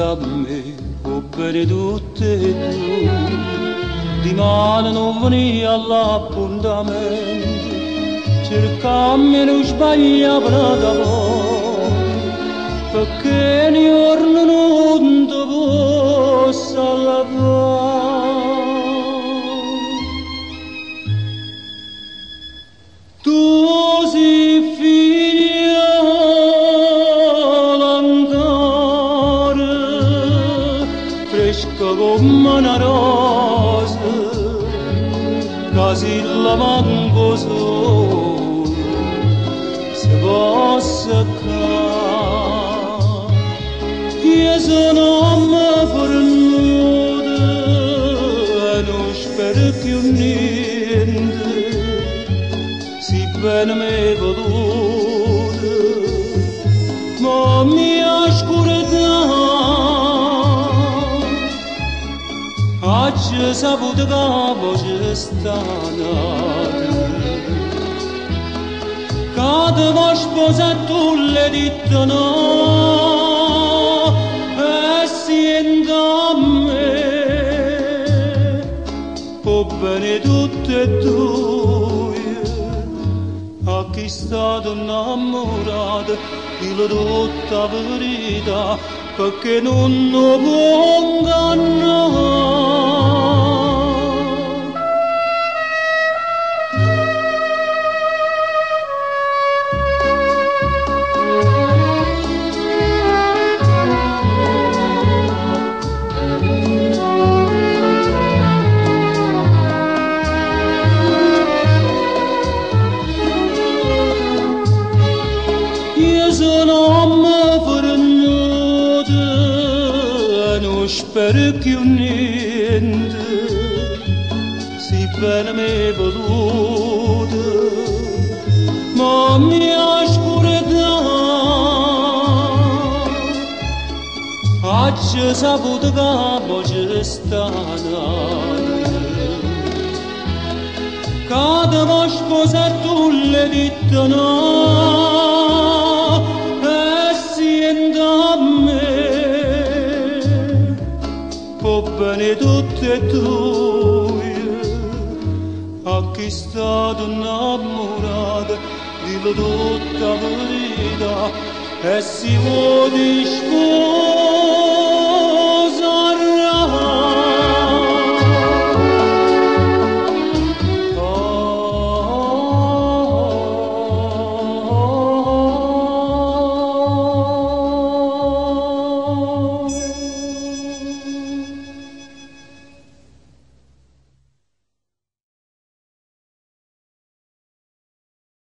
da me, oh bene tutte e tu, di mano non venì all'appuntamento, cercammi e non sbagliava da voi, perché ne giorno non ti posso lavare. Tu sei figliola ancora, fresca come una rosa, quasi la manco solo, se possa accade. Io sono mamma fornuta e non spero più niente, si bene mi voluta, ma mi ha scurata. Oggi saputo che la voce sta nata, che ti vuoi sposare tu le dite no, e siendo a me, oh bene tutte e due, a chi è stato innamorato, dillo tutta verità, perché non lo può ingannare. Io sono mamma fornuta e non spero più niente, si bene mi è voluta, ma mi ha scurata. Oggi saputo che la voce sta nata, che ti vuoi sposare tu le dite no, e siendo a me, oh bene tutte e due, a chi è stato innamorato, dillo tutta verità, e si vuole sposare.